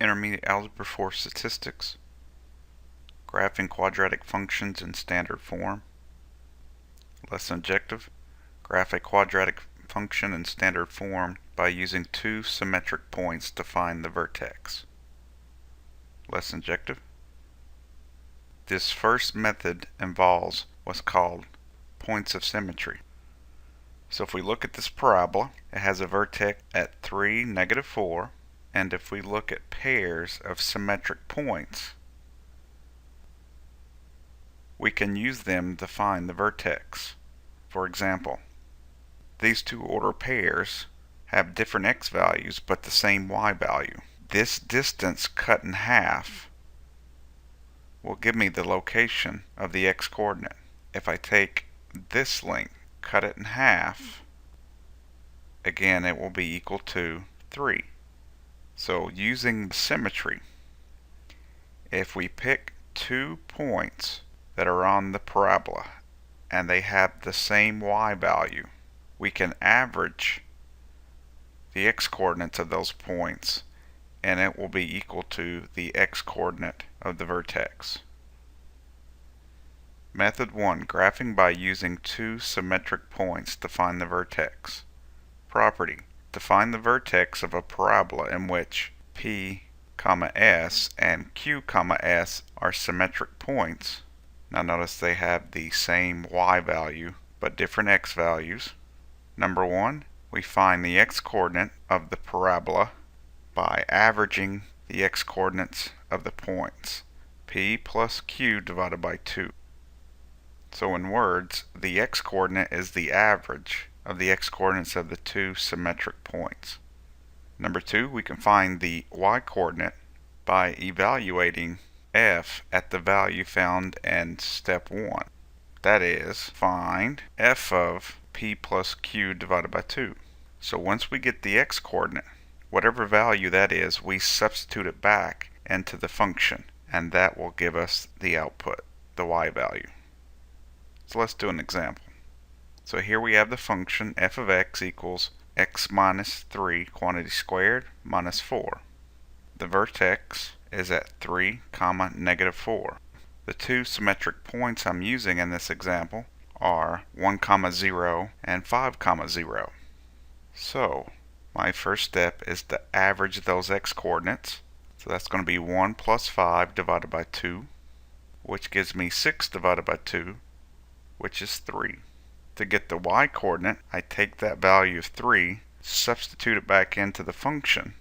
Intermediate Algebra for Statistics, Graphing Quadratic Functions in Standard Form. Lesson Objective: Graph a quadratic function in standard form by using two symmetric points to find the vertex. Lesson Objective: This first method involves what's called points of symmetry. So if we look at this parabola, it has a vertex at 3, -4, and if we look at pairs of symmetric points, we can use them to find the vertex. For example, these two order pairs have different x values but the same y value. This distance cut in half will give me the location of the x coordinate. If I take this length, cut it in half, again it will be equal to 3. So using symmetry, if we pick 2 points that are on the parabola and they have the same y value, we can average the x coordinates of those points and it will be equal to the x coordinate of the vertex. Method 1. Graphing by using two symmetric points to find the vertex. Property: to find the vertex of a parabola in which P, S and Q, S are symmetric points. Now notice they have the same y value but different x values. Number 1, we find the x coordinate of the parabola by averaging the x coordinates of the points, P plus Q divided by 2. So in words, the x coordinate is the average of the x coordinates of the two symmetric points. Number 2, we can find the y coordinate by evaluating f at the value found in step 1. That is, find f of p plus q divided by 2. So once we get the x coordinate, whatever value that is, we substitute it back into the function, and that will give us the output, the y value. So let's do an example. So here we have the function f of x equals x minus 3 quantity squared minus 4. The vertex is at 3, -4. The two symmetric points I'm using in this example are 1, 0 and 5, 0. So my first step is to average those x coordinates. So that's going to be 1 plus 5 divided by 2, which gives me 6 divided by 2, which is 3. To get the y coordinate, I take that value of 3, substitute it back into the function,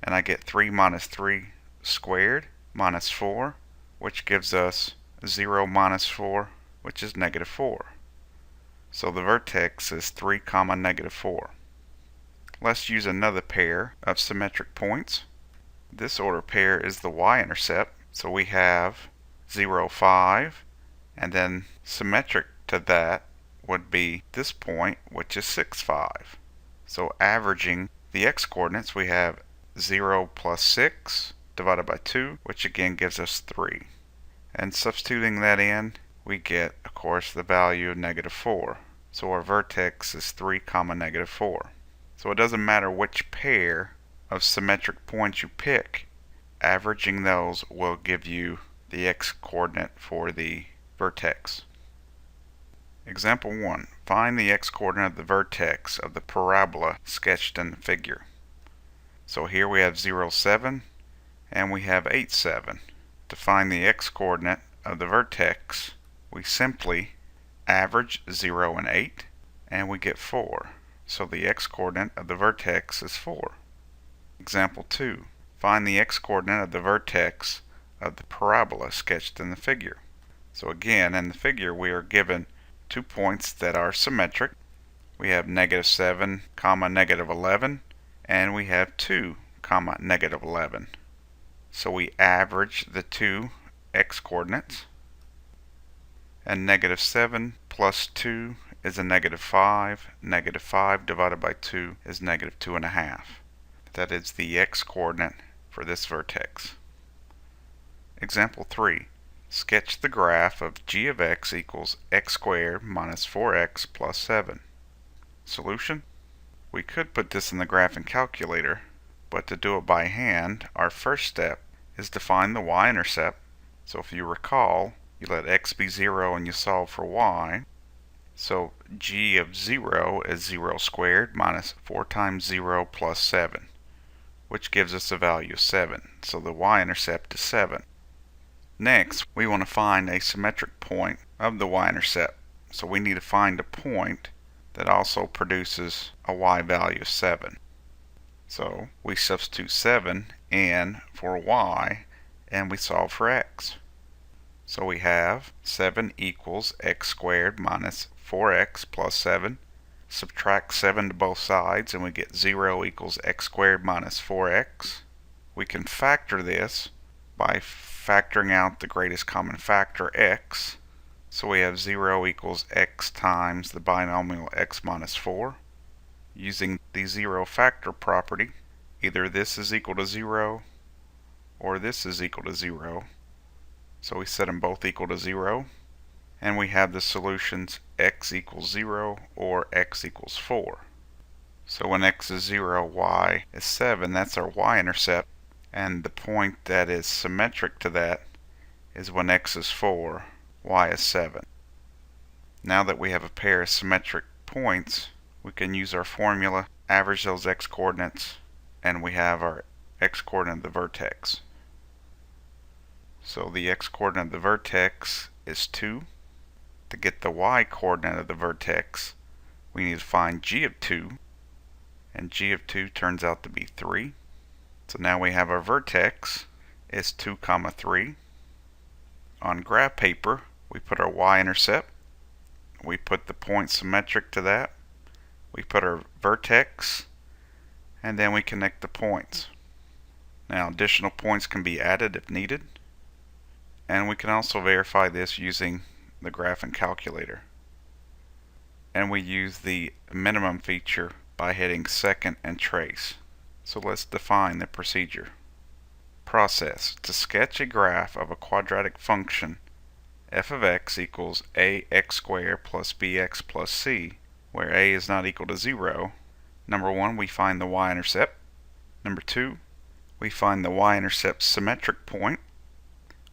and I get 3 minus 3 squared minus 4, which gives us 0 minus 4, which is -4. So the vertex is 3, -4. Let's use another pair of symmetric points. This order pair is the y-intercept, so we have 0, 5, and then symmetric to that would be this point, which is 6, 5. So averaging the x coordinates, we have 0 plus 6 divided by 2, which again gives us 3. And substituting that in, we get, of course, the value of -4. So our vertex is 3, -4. So it doesn't matter which pair of symmetric points you pick, averaging those will give you the x coordinate for the vertex. Example 1. Find the x coordinate of the vertex of the parabola sketched in the figure. So here we have 0, 7 and we have 8, 7. To find the x coordinate of the vertex, we simply average 0 and 8 and we get 4. So the x coordinate of the vertex is 4. Example 2. Find the x coordinate of the vertex of the parabola sketched in the figure. So again, in the figure we are given 2 points that are symmetric. We have -7, -11, and we have 2, -11. So we average the two x coordinates, and -7 plus 2 is a -5. -5 divided by 2 is -2.5. That is the x coordinate for this vertex. Example 3. Sketch the graph of g of x equals x squared minus 4x plus 7. Solution: we could put this in the graphing calculator, But to do it by hand, our first step is to find the y-intercept. So if you recall, you let x be 0 and you solve for y. So g of 0 is 0 squared minus 4 times 0 plus 7, which gives us a value of 7. So the y-intercept is 7. Next, we want to find a symmetric point of the y-intercept. So we need to find a point that also produces a y value of 7. So we substitute 7 in for y and we solve for x. So we have 7 equals x squared minus 4x plus 7. Subtract 7 to both sides and we get 0 equals x squared minus 4x. We can factor this by factoring out the greatest common factor, x. So we have 0 equals x times the binomial x minus 4. Using the zero factor property, either this is equal to 0 or this is equal to 0. So we set them both equal to 0, and we have the solutions x equals 0 or x equals 4. So when x is 0, y is 7. That's our y-intercept, and the point that is symmetric to that is when x is 4, y is 7. Now that we have a pair of symmetric points, we can use our formula, average those x-coordinates, and we have our x-coordinate of the vertex. So the x-coordinate of the vertex is 2. To get the y-coordinate of the vertex, we need to find g of 2, and g of 2 turns out to be 3. So now we have our vertex is 2, 3. On graph paper, we put our y-intercept, we put the point symmetric to that, we put our vertex, and then we connect the points. Now additional points can be added if needed, and we can also verify this using the graphing calculator. And we use the minimum feature by hitting second and trace. So let's define the procedure. Process: to sketch a graph of a quadratic function f of x equals ax squared plus bx plus c, where a is not equal to 0. Number 1, we find the y-intercept. Number 2, we find the y-intercept symmetric point.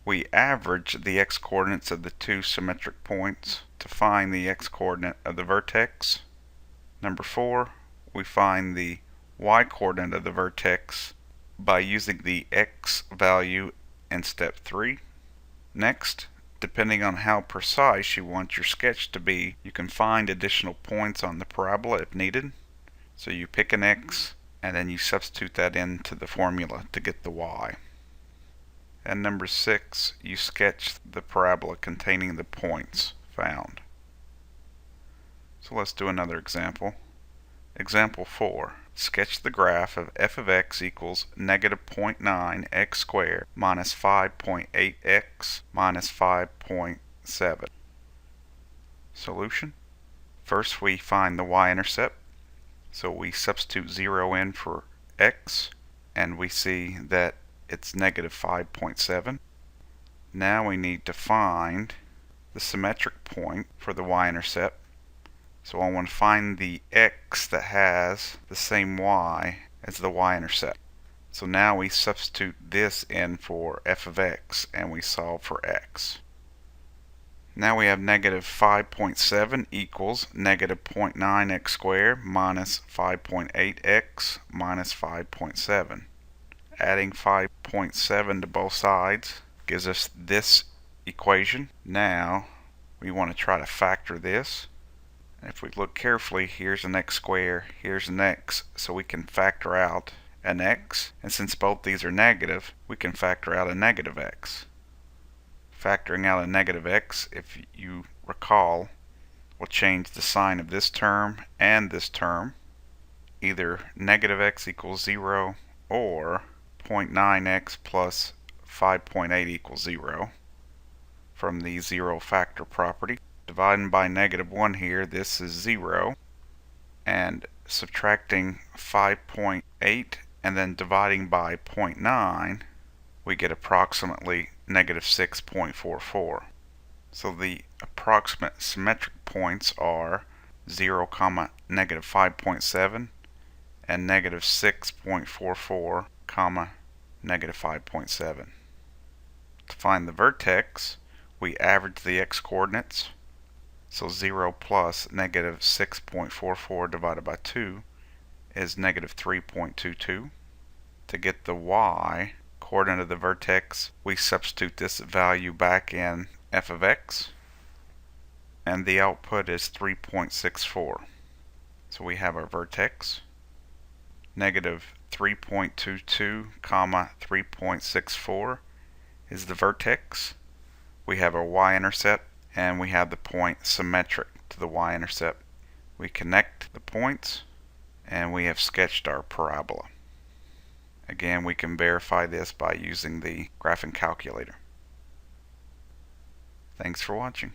We average the x-coordinates of the two symmetric points to find the x-coordinate of the vertex. Number 4, we find the y-coordinate of the vertex by using the x value in step 3. Next, depending on how precise you want your sketch to be, you can find additional points on the parabola if needed. So you pick an x and then you substitute that into the formula to get the y. And number 6, you sketch the parabola containing the points found. So let's do another example. Example 4. Sketch the graph of f of x equals negative 0.9 x squared minus 5.8 x minus 5.7. Solution. First we find the y-intercept. So we substitute 0 in for x, and we see that it's negative 5.7. Now we need to find the symmetric point for the y-intercept. So I want to find the x that has the same y as the y-intercept. So now we substitute this in for f of x and we solve for x. Now we have negative 5.7 equals negative 0.9 x squared minus 5.8 x minus 5.7. Adding 5.7 to both sides gives us this equation. Now we want to try to factor this. If we look carefully, here's an x squared, here's an x, so we can factor out an x, and since both these are negative, we can factor out a negative x. Factoring out a negative x, if you recall, will change the sign of this term and this term. Either negative x equals 0 or 0.9x plus 5.8 equals 0 from the zero factor property. Dividing by negative 1 here, this is 0, and subtracting 5.8 and then dividing by 0.9, we get approximately negative 6.44. So the approximate symmetric points are 0, negative 5.7 and negative 6.44, comma, negative 5.7. To find the vertex, we average the x-coordinates. So 0 plus negative 6.44 divided by 2 is negative 3.22. To get the y coordinate of the vertex, we substitute this value back in f of x, and the output is 3.64. So we have our vertex, negative 3.22, comma 3.64 is the vertex. We have our y-intercept, and we have the point symmetric to the y-intercept. We connect the points, and we have sketched our parabola. Again, we can verify this by using the graphing calculator. Thanks for watching.